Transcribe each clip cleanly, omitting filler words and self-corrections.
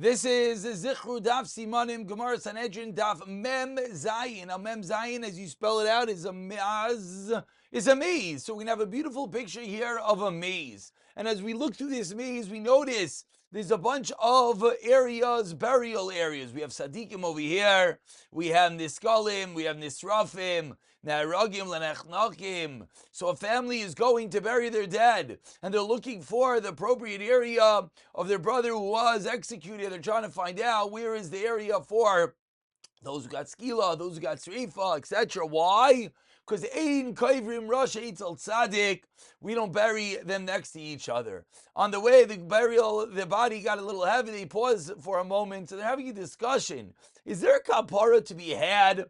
This is Zichru Daf Simanim Gemara Sanhedrin Daf Mem Zayin. Now Mem Zayin, as you spell it out, is a maze. So we have a beautiful picture here of a maze. And as we look through this maze, we notice there's a bunch of areas, burial areas. We have Sadiqim over here. We have Niskalim. We have Nisrafim. Naragim Lenechnakim. So a family is going to bury their dead, and they're looking for the appropriate area of their brother who was executed. They're trying to find out where is the area for those who got skila, those who got srifa, etc. Why? Because ein kaivrim rosh eitzel tzadik, we don't bury them next to each other. On the way, the body got a little heavy. They pause for a moment, so they're having a discussion. Is there a kapara to be had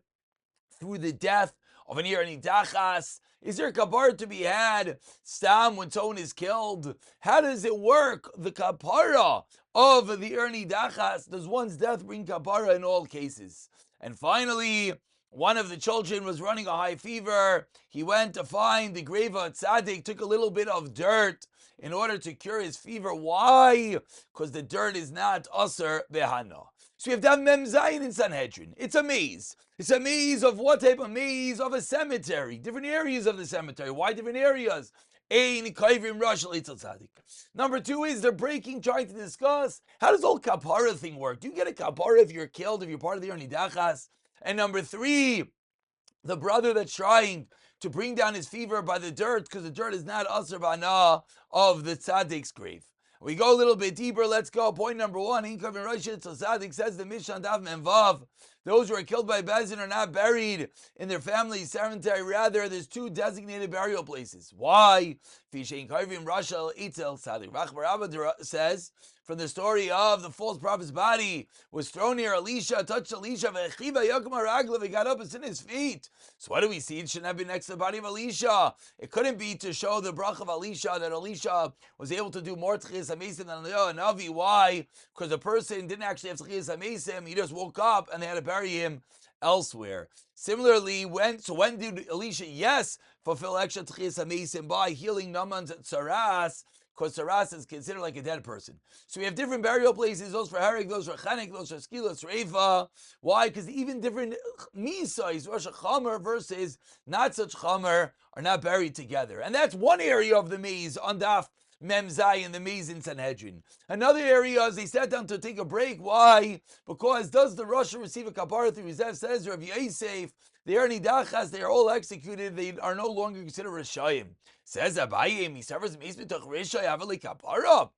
through the death of an irani dachas? Is there a kapara to be had stam when someone is killed? How does it work? The kapara of the irani dachas, does one's death bring kapara in all cases? And finally, one of the children was running a high fever. He went to find the grave of tzaddik, took a little bit of dirt in order to cure his fever. Why? Because the dirt is not aser behana. So we have Dav Mem Zayin in Sanhedrin. It's a maze. It's a maze of what type of maze? Of a cemetery. Different areas of the cemetery. Why different areas? Number two is they're trying to discuss how does the whole kapara thing work? Do you get a kapara if you're killed, if you're part of the Erni Dachas? And number three, the brother that's trying to bring down his fever by the dirt, because the dirt is not Asr Bana of the Tzaddik's grave. We go a little bit deeper. Let's go. Point number one. Tzaddik says the Mishnah Daf Menvav. Those who are killed by Bezin are not buried in their family's cemetery. Rather, there's two designated burial places. Why? Rachbar says, from the story of the false prophet's body was thrown near Elisha, touched Elisha, he got up and in his feet. So what do we see? It shouldn't have been next to the body of Elisha. It couldn't be to show the brach of Elisha, that Elisha was able to do more tchias hamesim than a Navi. Why? Because the person didn't actually have tchias hamesim. He just woke up and they had to bury him elsewhere. Similarly, when did Elisha, yes, fulfill extra tchias hamesim by healing Naaman's tsaras? Because Saras is considered like a dead person. So we have different burial places, those for Harik, those for Chanek, those for Skila, Reifa. Why? Because even different Misais, Rosh Chomer versus not such Chomer, are not buried together. And that's one area of the maze on Daf Mem Zayin, the maze in Sanhedrin. Another area is they sat down to take a break. Why? Because does the Rosh receive a kapara through Rizef? Says Rav Yosef, the Erni Dachas, they are all executed. They are no longer considered Rishayim. Says Abaye, Misavers Misbitach Rishai Avali Kapara.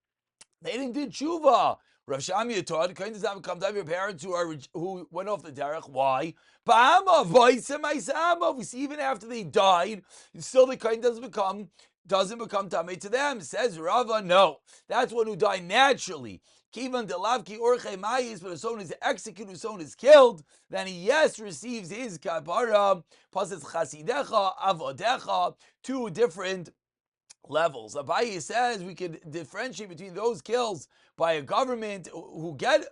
They didn't do tshuva. Rav Shami taught, kind of come to have your parents who went off the derech. Why? We see even after they died, still the kind doesn't become tamei to them. Says Rava, no. That's one who died naturally. Kivan delavki orche mayis, but if someone is executed, if someone is killed, then he yes receives his kapara. Passes chasidecha, avodecha, two different levels. Abaye says we could differentiate between those kills by a government who get a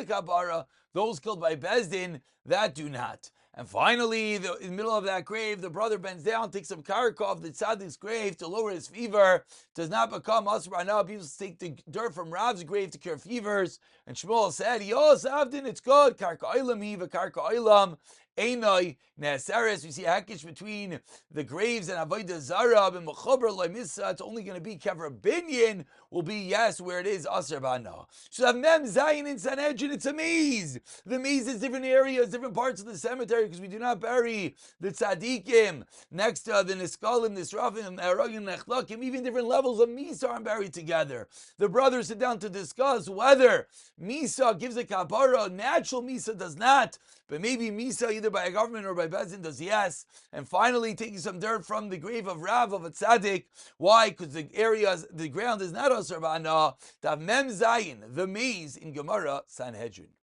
kapara, those killed by Bezdin that do not. And finally, in the middle of that grave, the brother bends down, takes some karka off the tzaddik's grave to lower his fever. Does not become asr. Now people take the dirt from Rav's grave to cure fevers. And Shmuel said, "Yos Avdin, it's good. Karka oilam hiva karka oilam." Einoi Neseres, we see a hackish between the graves and Avodah Zarah and Mechober Loimissa. It's only going to be Kever Binyan, will be yes, where it is Aser Bana. So that Mem Zayin in Sanhedrin, it's a maze. The maze is different areas, different parts of the cemetery, because we do not bury the tzaddikim next to the Niskalim, Nisrafim, Aragim, Nechlakim. Even different levels of Misa are buried together. The brothers sit down to discuss whether Misa gives a kapara, natural Misa does not, but maybe Misa either by a government or by Bezin does yes. And finally, taking some dirt from the grave of Rav of a tzaddik. Why? Because the ground is not Asar Ba'ana. Tav Mem Zayin, the maze in Gemara Sanhedrin.